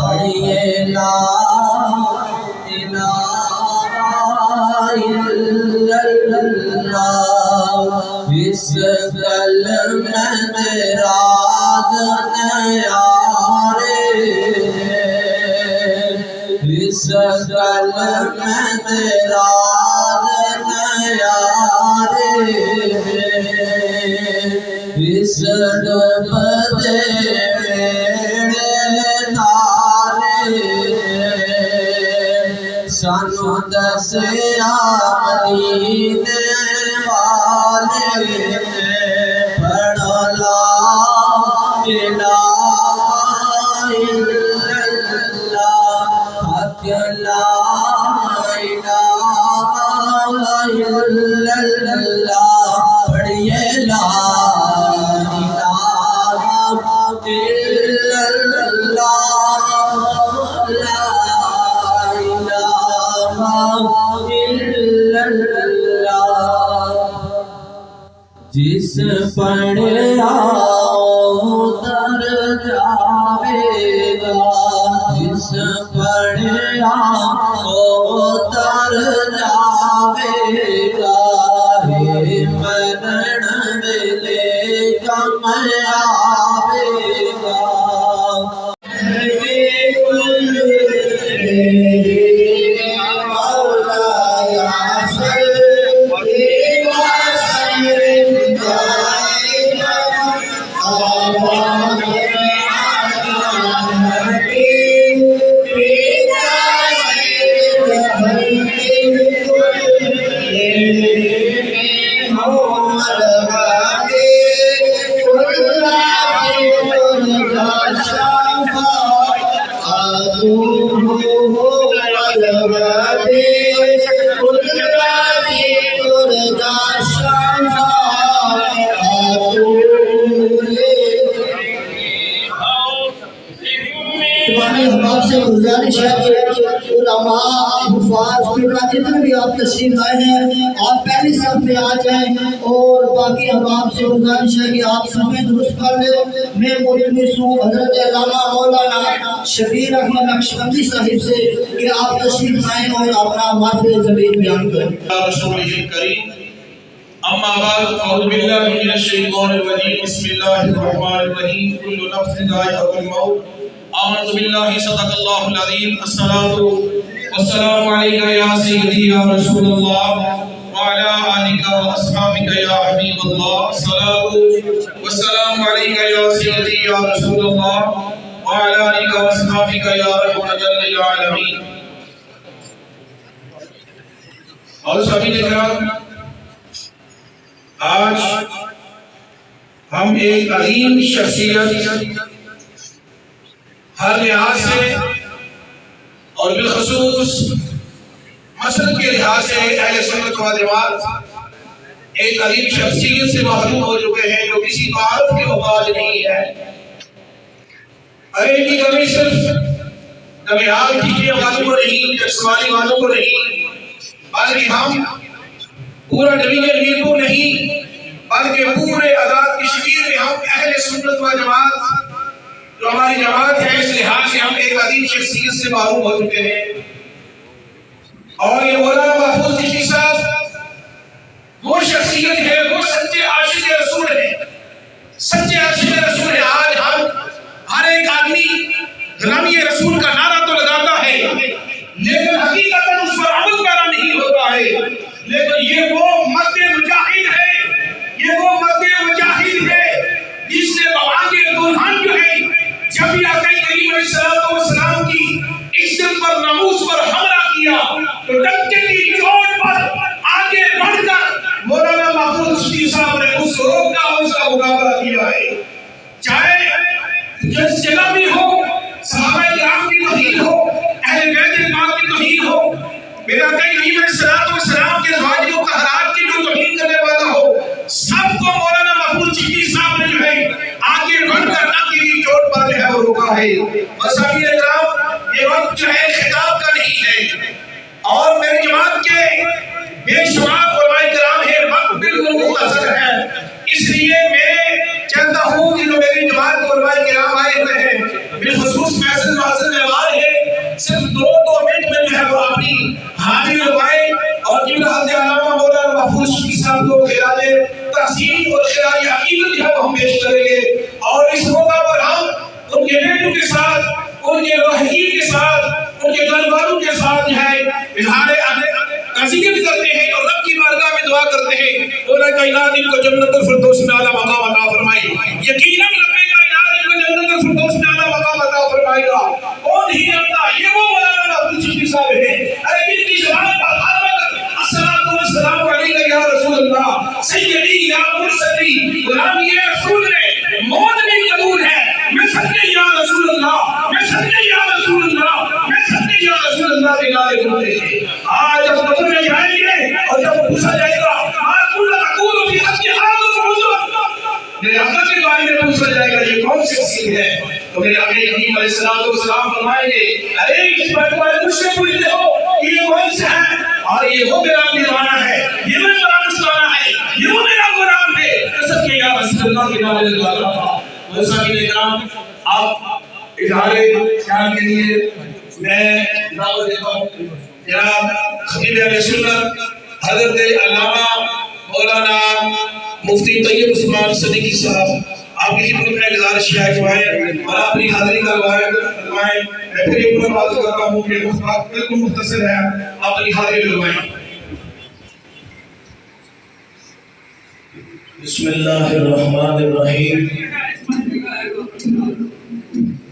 پڑھیے لا الہ الا اللہ، اس کلمہ راز نیارے، اس کلمہ راز نیارے، اس ڈبدے سانو دسیا مدینے والے، پڑھ لا الہ الا اللہ، حق لا الہ الا اللہ، پڑھیے لا الہ الا اللہ، لا جس پڑھا اتر جاوے گا، جس پڑھا اتر جاوے گا، مرن ویلے کم آوے گا۔ آپ سے گزارش ہے کہ علماء، حفاظ، جتنے بھی آپ تشریف لائے ہیں، آپ پہلی صف پہ آ جائیں، اور باقی احباب سے گزارش ہے کہ آپ صفیں درست کر لیں۔ میں ملتمس ہوں حضرت علامہ مولانا شبیر احمد نقشبندی صاحب سے کہ آپ تشریف لائیں اور اپنا مافِ ضمیر بیان کریں۔ رسول کریم، اما بعد، اعوذ باللہ من الشیطان الرجیم، بسم اللہ الرحمن الرحیم، کل نفس ذائقۃ الموت، آمنت باللہ صدق اللہ العظیم، الصلاۃ والسلام علیک یا سیدی یا رسول اللہ وعلی آلک واصحابک یا حبیب اللہ، الصلاۃ والسلام علیک یا سیدی یا رسول اللہ وعلی آلک واصحابک یا رحمت للعالمین۔ اور سبھی کرام، آج ہم ایک عظیم شخصیت ہر لحاظ سے اور بالخصوص مسلک کے لحاظ سے اہل سنت و جماعت ایک عظیم شخصیت سے محروم ہو چکے ہیں جو کسی تعارف کے محتاج نہیں ہے۔ ارے کی کمی صرف نمیال ٹھیکے والوں کو نہیں، جسمانی والوں کو نہیں، بلکہ ہم پورا ڈویژن میرپور نہیں بلکہ پورے آزاد کشمیر میں ہم اہل سنت و جماعت جو ہماری جماعت ہے، اس لحاظ سے ہم ایک عظیم شخصیت سے محروم ہو چکے ہیں۔ اور یہ مولانا محفوظ چشتی صاحب وہ شخصیت ہے، وہ سچے عاشق رسول ہے، سچے عاشق رسول ہے۔ آج ہم ہر ایک آدمی غلامی رسول کا نعرہ تو لگاتا ہے لیکن حقیقتاً اس پر عمل پیرا نہیں ہوتا ہے۔ لیکن یہ وہ مرد مجاہد ہے، یہ وہ مرد مجاہد ہے جس نے بوانگ دلہن جو ہے جب یہ آقا کریم علیہ السلام کی عزت پر، ناموس پر حملہ کیا تو ڈنکے کی چوٹ پر آگے بڑھ کر مولانا محفوظ چشتی صاحب نے اس روک کا اس کا مقابلہ کیا ہے۔ چاہے جس جگہ بھی ہو، صحابہ کرام کی توہین ہو، اہل بیت پاک کی توہین ہو، میرے آقا کریم علیہ السلام کے ازواج مطہرات کی جو توہین کرنے والا ہو، سب کو مولانا محفوظ چشتی صاحب نے جو ہے آگے بڑھ کر ڈنکے کی چوٹ پر جو ہے وہ روکا ہے۔ مذہبی احترام، یہ وقت جو ہے خطاب کا نہیں ہے، اور میری جماعت کے بے شمار علماء کرام ہے، وقت بالکل مختصر ہے، اس لیے میں چاہتا ہوں کہ جو میری جماعت کے علماء کرام آئے ہوئے ہیں بالخصوص توحید کے ساتھ ان کے گھر والوں کے ساتھ جو ہے اظہار تعزیت کرتے ہیں اور رب کی بارگاہ میں دعا کرتے ہیں مولا کائنات ان کو جنت الفردوس میں اعلیٰ مقام عطا فرمائے. یقیناً رب کائنات ان کو جنت الفردوس میں اعلیٰ مقام عطا فرمائے گا. کون نہیں جانتا یہ وہ مولانا عبد الشفیع صاحب ہیں ارے جن کی زبان پر ہر وقت الصلاۃ والسلام علیک یا رسول اللہ سیدی یا مرشدی غلامی رسول نے موت بھی قبول ہے. میں صدقے یا رسول اللہ میں صدقے یا رسول اللہ میں صدقے یا رسول اللہ کے نعرے بولتے ہیں. آج جب قبر میں جائیں گے اور جب پوچھا جائے گا آج کل اقول فی حق میرے آقا کے بارے میں پوچھا جائے گا یہ کون سی شخصیت ہے تو میرے آقا کریم علیہ السلام فرمائیں گے ارے اس بات کو مجھ سے پوچھتے ہو کہ یہ کون سا ہے اور یہ وہ میرا دیوانہ ہے یہ میرا رسولانہ ہے یہ وہ میرا غلام ہے. قسم کے یا رسول اللہ کے نام لے لگا تھا. مساکین کرام آپ اظہار خیال کے لیے میں دعوت دیتا ہوں جناب خطیب اہل سنت حضرت علامہ مولانا مفتی طیب عثمان صدیقی صاحب آپ کی خدمت میں گزارش ہے کہ اور اپنی حاضری کا لگوائیں. میں پھر ایک بار بات کرتا ہوں کہ بات بالکل مختصر ہے آپ اپنی حاضری لگوائیں. بسم اللہ الرحمن الرحیم.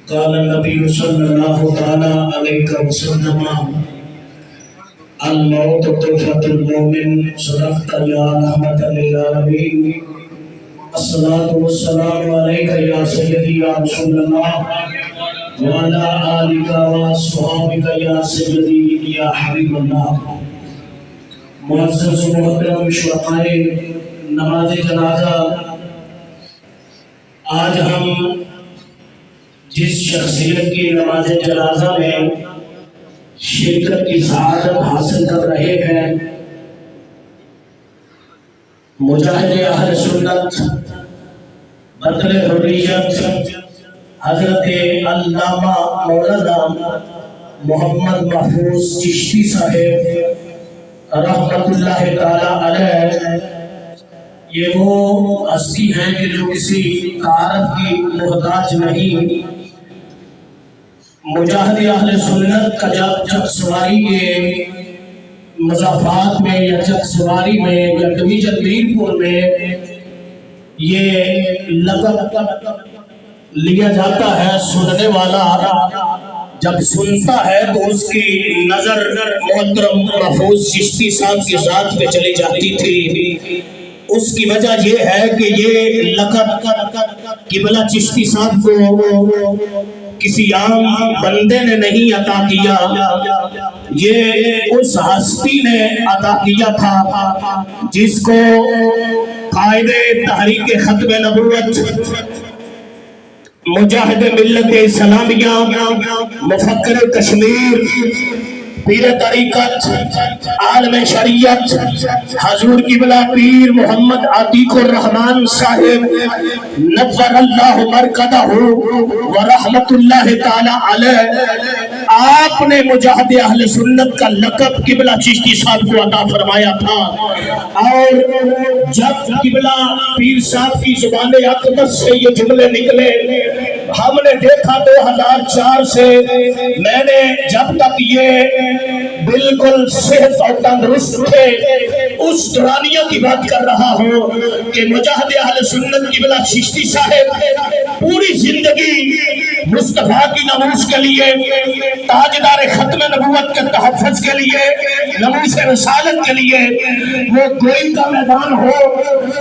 قال النبی صلی اللہ تعالی علیہ وسلم الموت طرفۃ المؤمن صدقت یا رحمت للعالمین. الصلاۃ والسلام علیک یا سیدی یا رسول اللہ وعلی آلک واصحابک یا سیدی یا حبیب اللہ. معزز و محترم شرکائے نماز جنازہ، آج ہم جس شخصیت کی نماز جنازہ میں شرکت کی سعادت حاصل کر رہے ہیں مجاہد اہل سنت بدر حریت حضرت علامہ مولانا محمد محفوظ چشتی صاحب رحمت اللہ تعالی علیہ، یہ وہ ہستی ہیں کہ جو کسی تعارف کی محتاج نہیں. مجاہد اہل سنت کا جب چک سواری کے مضافات میں یا چک سواری میں یا ڈویژن میرپور میں یہ لقب لیا جاتا ہے، سننے والا جب سنتا ہے تو اس کی نظر محترم محفوظ چشتی صاحب کی ذات پہ چلی جاتی تھی. اس کی وجہ یہ ہے کہ یہ لقب قبلہ چشتی صاحب کو کسی عام بندے نے نہیں عطا کیا، یہ اس ہستی نے عطا کیا تھا جس کو قائد تحریک ختم نبوت، مجاہد ملت اسلامیہ، مفکر کشمیر، پیر طریقت، عالم شریعت، حضور قبلہ پیر محمد عتیق الرحمن صاحب نور اللہ مرکزہ ورحمت اللہ تعالی علیہ، آپ نے مجاہد اہل سنت کا لقب قبلہ چشتی صاحب کو عطا فرمایا تھا. اور جب قبلہ پیر صاحب کی زبان اقدس سے یہ جملے نکلے، ہم نے دیکھا 2004 سے میں نے جب تک یہ بالکل صحت اور تندرست تھے اس دورانیہ کی بات کر رہا ہوں کہ مجاہد اہل سنت قبلہ چشتی صاحب پوری زندگی مصطفیٰ کی ناموس کے لیے، تاجدار ختم نبوت کے تحفظ کے لیے، ناموس رسالت کے لیے، وہ گوئی کا میدان ہو،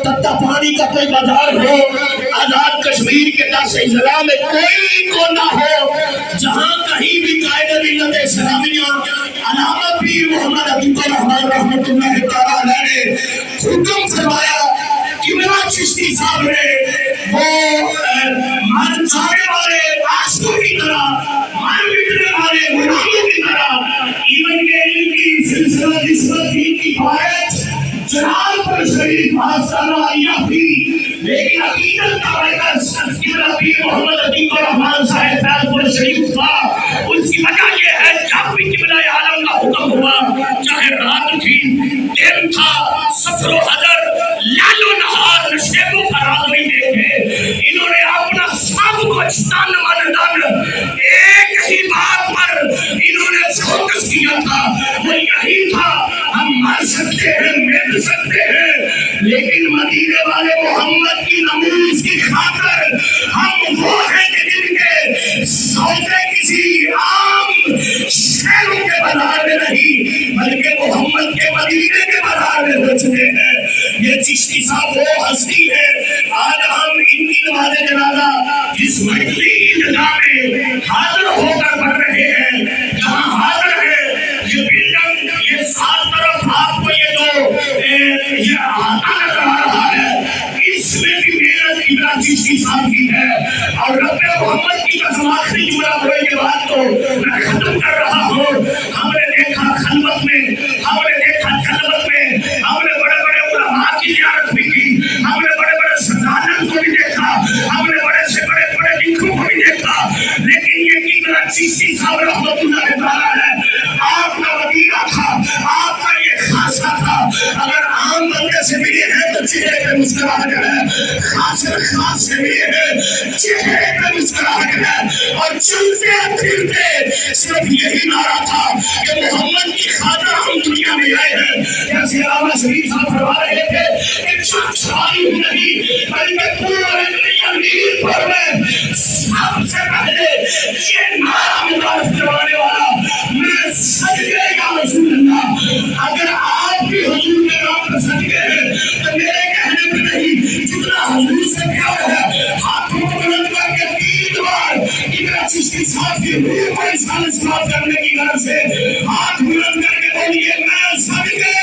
تتا پانی کا کوئی بازار ہو، آزاد کشمیر کے داس اضلاع میں کوئی کونا ہو جہاں کہیں بھی قائد ملت اسلامیہ علامہ پیر محمد عتیق الرحمن رحمت اللہ تعالی علیہ نے حکم فرمایا قبلہ چشتی صاحب نے وہ مر جانے والے عاشقوں کی طرح، مر مٹنے والے غلاموں کی طرح، ایون کے ان کی سلسلہ نسبت کی فائد جلال پر شریف آستانہ آئیہ تھی، لیکن عقیدت کا مرکز قبلہ پیر محمد عتیق الرحمن صاحب فیض پر شریف تھا. اس کی وجہ یہ ہے جب بھی قبلہ عالم کا حکم ہوا، چاہے رات تھی، دن تھا، سفر و حضر، لال و نہار، نشیب و فراغ نہیں دیکھے. انہوں نے اپنا سب کچھ تن من دن ایک ہی بات لیکن مدینے والے محمد کی نموز کی خاطر ہم وہ ہیں کہ جن کے سودے کسی عام شہروں کے بازار میں نہیں بلکہ محمد کے مدینے کے بازار میں ہو چکے ہیں۔ یہ چشتی صاحب وہ ہستی ہے، آج ہم ان کی نماز جنازہ جس مجلسی عیدگاہ میں حاضر ہو کر پڑھ رہے ہیں، جہاں حاضر ہے یہ بلڈنگ، یہ سات طرف آپ کو یہ جو احاطہ نظر آ رہا ہے، اس میں بھی محنت ابن چشتی صاحب کی ہے۔ اور رب محمد کی قسم آخری جملہ ہوئے کے بعد تو میں ختم کر رہا ہوں۔ ہم نے دیکھا خلوت میں، ہم نے دیکھا خلوت میں، ہم نے بڑے بڑے علماء کی زیارت بھی کی، ہم نے بڑے بڑے سرداروں کو بھی دیکھا، ہم نے بڑے سے بڑے بڑے لکھوں کو بھی دیکھا، لیکن یہ ابن چشتی صاحب رحمۃ اللہ تعالیٰ ہے، آپ کا وطیرہ تھا، آپ کا یہ خاصہ تھا۔ اگر عام بندے سے ملے ہیں تو چہرے پہ مسکراہٹ ہے، خاص سے ملے ہیں چہرے پہ مسکراہٹ ہے، اور چلتے پھرتے صرف یہی نعرہ تھا کہ محمد کی خاطر ہم دنیا میں آئے ہیں۔ جیسے علامہ شریف صاحب فرما رہے تھے کہ چند سواری نہیں بلکہ پورے امیر پر میں سب سے پہلے یہ نعرہ متعارف کروانے والا میں صدقے یا رسول اللہ۔ اگر آپ بھی حضور کے نام پر صدقے ہیں تو میرے کہنے پہ نہیں، جتنا حضور سے پیار ہے ہاتھوں کو بلند کر کے 3 بار ابن چشتی صاحب کی روح کو انسان اسلام کرنے کی غرض سے ہاتھ بلند کر کے بولیے میں صدقے۔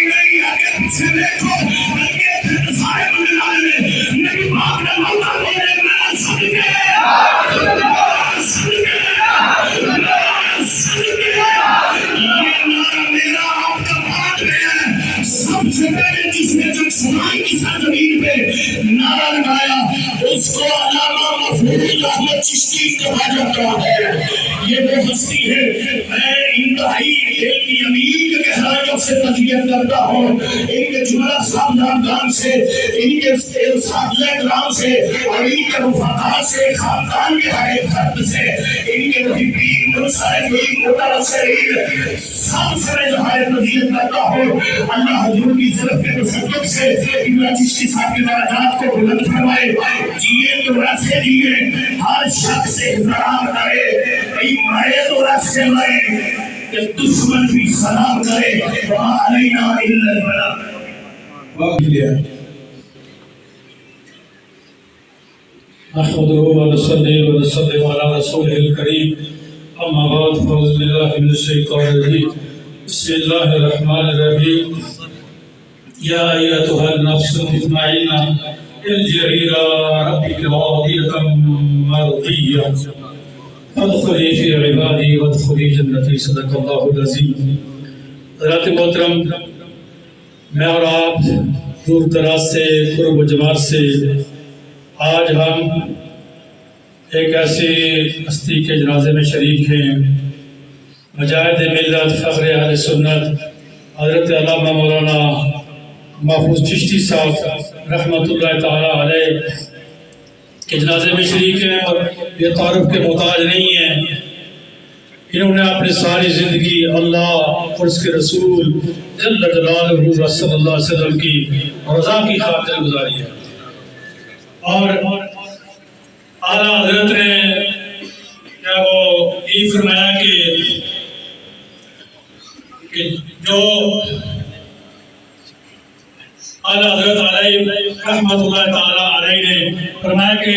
نہیں آگے پیچھے دیکھو بلکہ سارے مندران میں نبی پاک نے مولا بولے میں صدقے۔ سب سے پہلے جس نے جب سمائی کی سرزمین پہ نعرہ لگایا اس کو علامہ مفروض احمد چشتی کہا جاتا ہے۔ یہ وہ ہستی ہے، میں انتہائی دل کی امید گہرائیوں سے تذکیہ کرتا ہوں، ان کے جملہ صاحبان سے، ان کے ساتھیہ کرام سے، اور ان کے رفقا سے، خاندان کے ہر ایک فرد سے، ان کے محبین، مصاحبین، مترسلین، سب سے میں ظاہر نظیر کرتا ہوں۔ اللہ حضور کی طرف کے تصدق سے ابن چشتی صاحب کے درجات کو بلند فرمائے، جیے تو ویسے جیے، ہر شخص سے احترام کرے، مرے تو ویسے مرے کہ دشمن بھی سلام کرے، وَمَا عَلَيْنَا إِلَّا الْبَلَاغُ۔ نحمده ونصلي ونسلم على رسوله الكريم، أما بعد فأعوذ بالله من الشيطان الرجيم، بسم الله الرحمن الرحيم، يا أيتها النفس المطمئنة ارجعي إلى ربك راضية مرضية فادخلي في عبادي وادخلي جنتي، صدق الله العظيم۔ حضرات محترم، میں اور آپ دور دراز سے، قرب و جماعت سے آج ہم ایک ایسی ہستی کے جنازے میں شریک ہیں، مجاہد ملت، فخر اہل سنت حضرت علامہ مولانا محفوظ چشتی صاحب رحمۃ اللہ تعالی علیہ کے جنازے میں شریک ہیں، اور یہ تعارف کے محتاج نہیں ہیں۔ انہوں نے اپنی ساری زندگی اللہ اور اس کے رسول جل جلالہ صلی اللہ علیہ وسلم کی رضا کی خاطر گزاری ہے، اور اعلیٰ حضرت نے کیا وہ یہ فرمایا کہ جو اعلیٰ حضرت علیہ رحمۃ اللہ تعالیٰ علیہ نے فرمایا کہ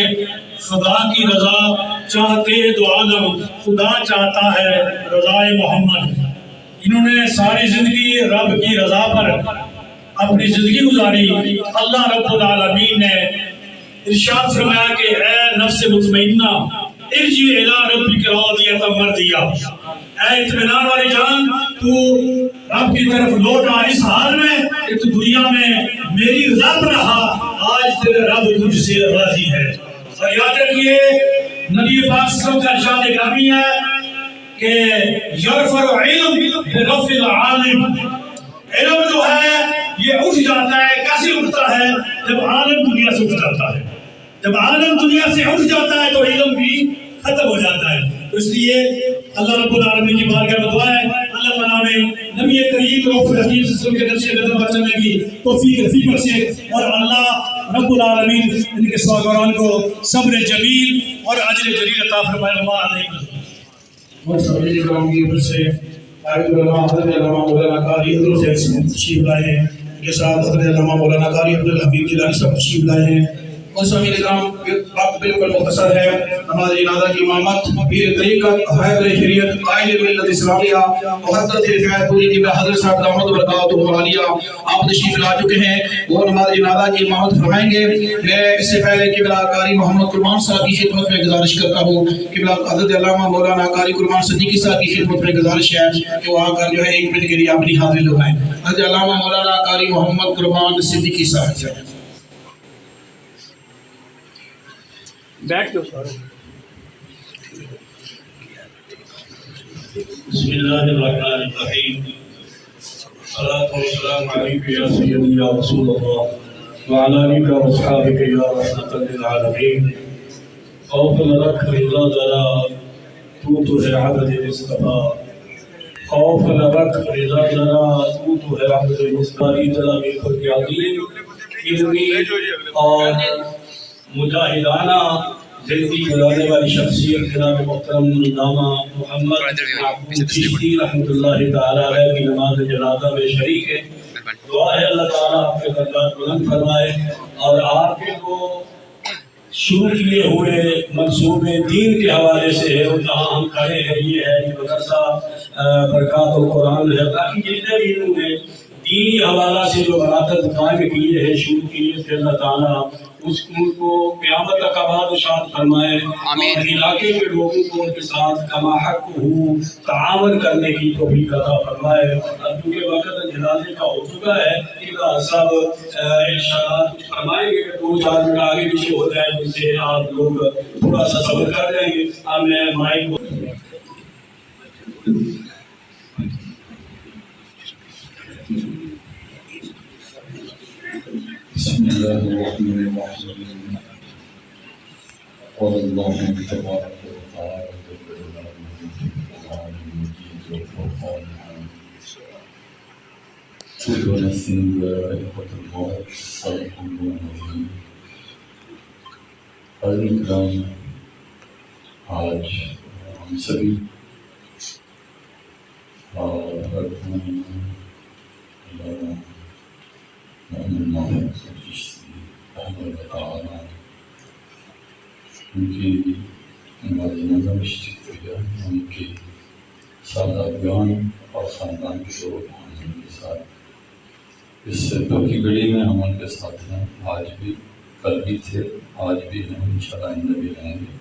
خدا کی رضا چاہتے دو عالم، خدا چاہتا ہے رضائے محمد۔ انہوں نے ساری زندگی رب کی رضا پر اپنی زندگی گزاری۔ اللہ رب العالمین نے ارشاد فرمایا کہ اے نفس مطمئنہ ارجع الی ربک راضیۃ مرضیہ، اے اطمینان والی جان تو رب کی طرف لوٹا اس حال میں کہ تو دنیا میں میری رضا پر رہا، آج تیرے رب تجھ سے راضی ہے۔ اور یاد رکھیے نبی پاک صلی اللہ علیہ وسلم کا ارشاد گرامی ہے کہ یرفع العلم برفع العالم، علم جو ہے یہ اٹھ جاتا ہے، کیسے اٹھتا ہے؟ جب عالم دنیا سے اٹھ جاتا ہے، جب عالم دنیا سے اٹھ جاتا ہے تو علم بھی ختم ہو جاتا ہے۔ تو اس لیے اللہ رب العالمین کی بارگاہ میں دعا ہے اللہ تعالیٰ نے نبی کریم رسول اللہ رسول کے نقش قدم پر چلنے کی توفیق نصیب بخشے، اور اللہ رب العالمین ان کے سوگواران کو صبر جمیل اور اجر جلیل عطا فرمائے۔ اور سبھی کرام کی طرف سے علماء حضرت علامہ مولانا قاری عبدالحفیظ تشریف لائے ہیں، ان کے ساتھ حضرت علامہ مولانا قاری عبدالحمید جیلانی صاحب تشریف لائے ہیں۔ اور سبھی کرام وقت بالکل مختصر ہے، ہمارے جنازہ کی امامت پیر طریقت حیدر شریعت قائد ملت اسلامیہ محدث رفاعت پوری کی حضرت صاحب دامت برکاتہ عالیہ آپ تشریف لا چکے ہیں، وہ ہمارے جنازہ کی امامت فرمائیں گے۔ میں اس سے پہلے قبلہ قاری محمد قربان صاحب کی خدمت میں گزارش کرتا ہوں، قبلہ حضرت علامہ مولانا قاری قربان صدیقی صاحب کی خدمت میں گزارش ہے کہ وہ آ کر جو ہے 1 منٹ کے لیے اپنی حاضری لگائیں۔ حضرت علامہ مولانا قاری محمد قربان صدیقی صاحب بیٹھ کے بسم اللہ الرحمن الرحیم، الصلاۃ والسلام علیک یا سیدی یا رسول اللہ وعلی آلک و اصحابک یا رحمۃ للعالمین۔ خوف لرک رضا ذرا تو ہے عبد مصطفیٰ، خوف لرک رضا ذرا تو ہے عبد مصطفیٰ۔ جناب خود کے عظیم علمی اور مجاہدانہ زندگی گزارنے والی شخصیت جناب محترم علامہ محمد چشتی رحمۃ اللہ تعالیٰ علیہ کی نماز جنازہ میں شریک ہے۔ دعا ہے اللہ تعالیٰ آپ کے درجات بلند فرمائے، اور آپ کے جو شروع کیے ہوئے منصوبے دین کے حوالے سے ہے، اور جہاں ہم کھڑے ہیں یہ ہے مدرسہ برکات القرآن ہے، باقی جتنے بھی انہوں نے دینی حوالہ سے جو مراکز قائم کیے ہیں شروع کیے تھے، اللہ تعالیٰ اس ان کو قیامت تک آباد و شاد فرمائے، اور علاقے کے لوگوں کو ان کے ساتھ کما حق ہو تعاون کرنے کی توفیق عطا فرمائے۔ اب چونکہ وقت جنازے کا ہو چکا ہے، سب ارشادات کچھ فرمائیں گے کہ 2-4 منٹ آگے پیچھے ہو جائے، جن سے آپ لوگ تھوڑا سا صبر کر جائیں گے۔ اب میں مائک بسم الله الرحمن الرحيم، قال الله تبارك وتعالى القرآن المجيد والفرقان الحميد، كل نفس ذائقة الموت، صدق الله العظيم۔ حاضرین کرام، آج ہم سبھی ان کی جنازہ میں شرکت کیا، ان کے ساداتیان اور خاندان کے لوگ ہم ان کے ساتھ اس دور کی گھڑی میں ہم ان کے ساتھ ہیں، آج بھی، کل بھی تھے، آج بھی ہیں، انشاءاللہ آئندہ بھی رہیں گے۔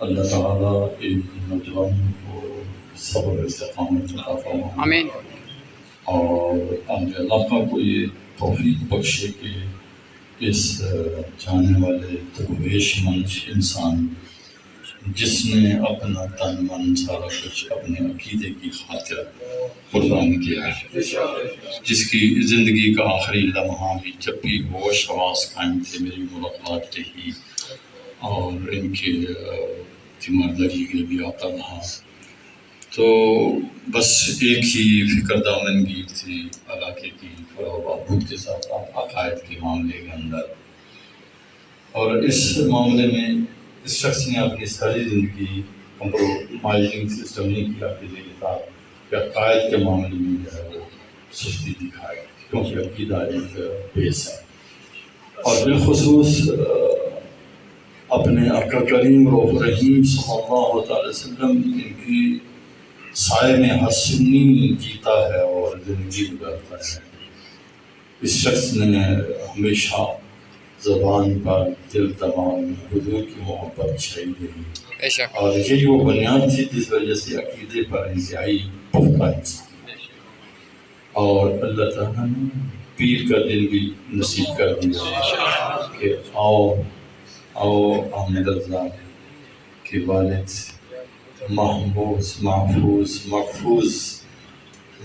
اللہ تعالیٰ ان نوجوانوں کو صبر استقامت عطا فرمائے، آمین، اور اپنے علاقہ کو یہ توفیق بخشے کہ اس جانے والے درویش منش انسان جس نے اپنا تن من سارا کچھ اپنے عقیدے کی خاطر قربان کیا ہے، جس کی زندگی کا آخری لمحہ بھی جب بھی ہوش حواس قائم تھے میری ملاقات رہی، اور ان کے تیمارداری کے بھی آتا رہا، تو بس ایک ہی فکر دامنگیر تھی علاقے کی فلاح و بہبود کے ساتھ عقائد کے معاملے کے اندر، اور اس معاملے میں اس شخص نے اپنی ساری زندگی کمپرومائزنگ سسٹم نہیں کیا عقیدے کے ساتھ، کہ عقائد کے معاملے میں جو ہے وہ سستی دکھائے، کیونکہ عقیدہ ایک بیس ہے، اور بالخصوص اپنے آقا کریم رؤوف رحیم صلی اللہ تعالی وسلم ان کی سائے میں ہر سنی جیتا ہے اور زندگی گزارتا ہے۔ اس شخص نے ہمیشہ زبان پر دل دماغ میں حضور کی محبت چھائی رہی، اور یہی وہ بنیاد تھی جس وجہ سے عقیدے پر انتہائی پختہ انسان، اور اللہ تعالیٰ نے پیر کا دل بھی نصیب کر دیا کہ آؤ احمد رضا کے والد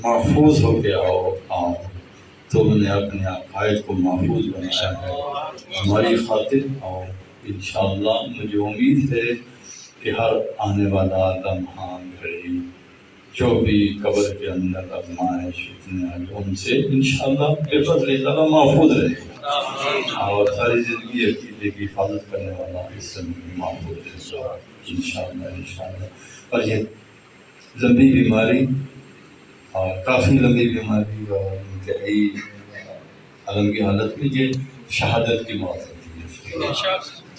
محفوظ ہو کے آؤ، تو انہوں نے اپنے عقائد کو محفوظ بنایا ہے ہماری خاطر، اور انشاءاللہ مجھے امید ہے کہ ہر آنے والا لمحہ گھڑی جو بھی قبر کے اندر آزمائش اتنے آئے ان سے انشاءاللہ بفضل اللہ محفوظ رہے گا، اور ساری زندگی عقیدے کی حفاظت کرنے والا اس سے محفوظ رہے گا انشاءاللہ۔ اور یہ لمبی بیماری اور کافی لمبی بیماری اور انتہائی علم کی حالت میں یہ شہادت کی موت ہوتی ہے،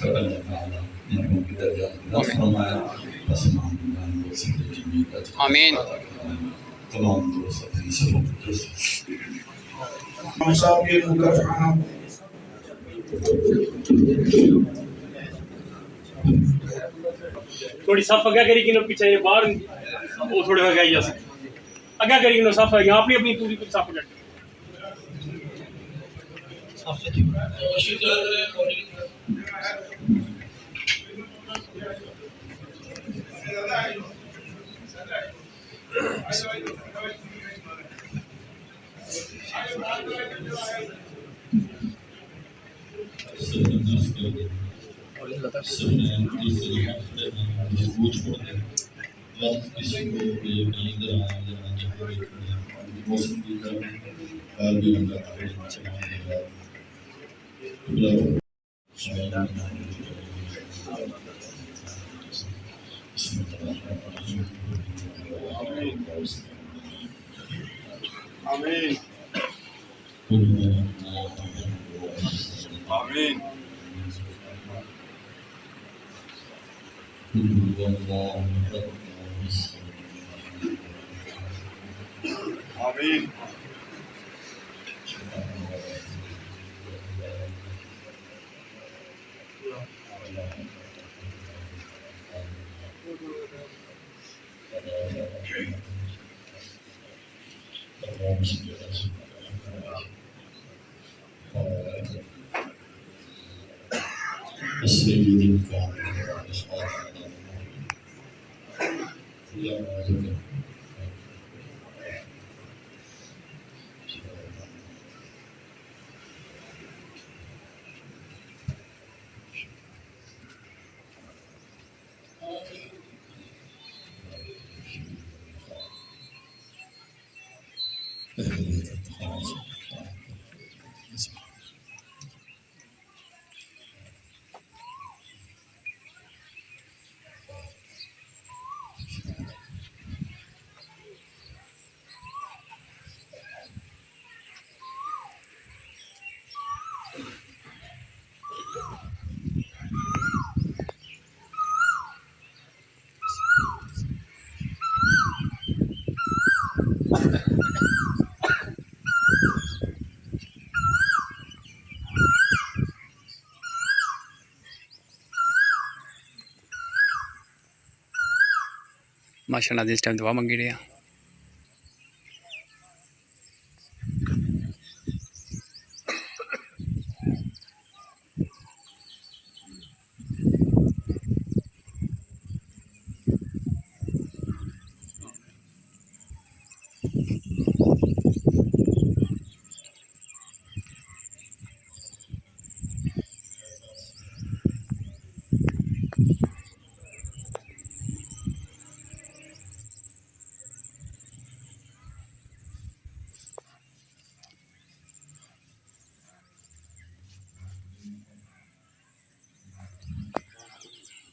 تو اللہ تعالیٰ مرحوم کی درجات میں فرمایا، بس معمولان کو سب جمیل آمین۔ تمام دوست اپنی سب دوست صاحب کے مکرفہ تھوڑی صف اگا کری کنو پیچھے باہر وہ تھوڑے اگا ہی جا اگا کری کنو صف ہے اپنی اپنی پوری صف اگا آمین آمین آمین ماشاء اللہ اس ٹائم دعا منگی رہے ہیں۔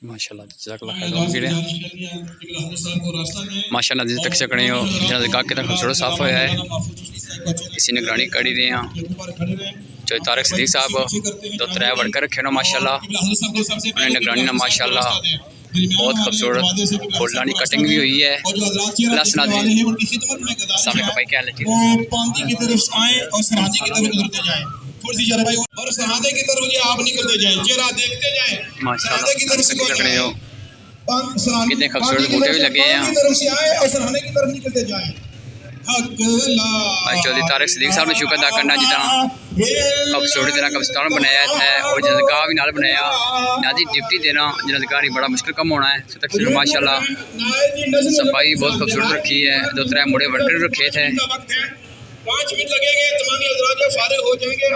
ماشاءاللہ جزاک اللہ خیر منگی رہے ہیں۔ ماشاء اللہ جس تک سکنے ہو جنازہ گاہ کے تک تھوڑا صاف ہوا ہے، اسی نگرانی کری رہے ہیں۔ جو طارق صدیق صاحب دو ترے وڑ کر رکھے نا ماشاء اللہ، انہیں نگرانی نا ماشاء اللہ بہت خوبصورت فولانی کٹنگ بھی ہوئی ہے۔ پلس ناظرین سامنے کپائی کیا ہے جی پاندی کی طرف آئیں اور سراجی کی طرف گزرتے جائیں، تھوڑی سی جرا بھائی، اور سرحدے کی طرف یہ آپ نکلتے جائیں، چہرہ دیکھتے جائیں ماشاءاللہ کی طرف سے سکنے ہو کتنے خوبصورت بوٹے بھی لگے ہیں۔ کی طرف سے آئیں اور سرحدے کی طرف نکلتے جائیں۔ چودھری طارق صدیق صاحب نے شکر ادا کرنا جتنا خوبصورتی طرح قبرستان بنایا ہے اور جنازہ گاہ بھی نال بنایا۔ نازی ڈپٹی دینا جنازہ گاہ بڑا مشکل کم ہونا ہے، تک ماشاء اللہ صفائی بہت خوبصورت رکھی ہے۔ دو ترے مڑے ورکر رکھے تھے۔ 5 منٹ لگیں گے، تمام حضرات جو فارغ ہو جائیں گے،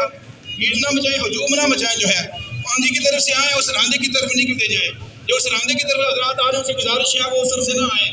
بھیڑ نہ مچائیں، ہجوم نہ مچائیں، جو ہے پاندی کی طرف سے آئیں اور سراندے کی طرف نکلتے جائیں۔ جو سراندے کی طرف حضرات آ رہے ہیں، ان سے گزارش ہے وہ اس طرف سے نہ آئیں،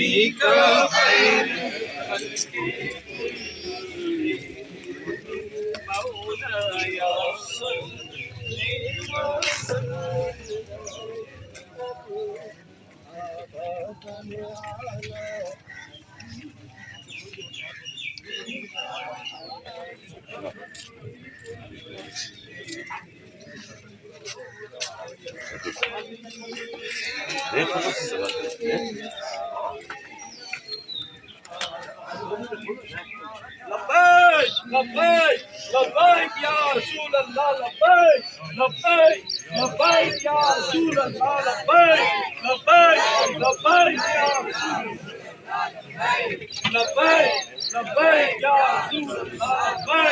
لبيك لبيك لبيك يا رسول الله لبيك لبيك لبيك يا رسول الله لبيك لبيك لبيك يا رسول الله لبيك لبيك يا رسول الله لبيك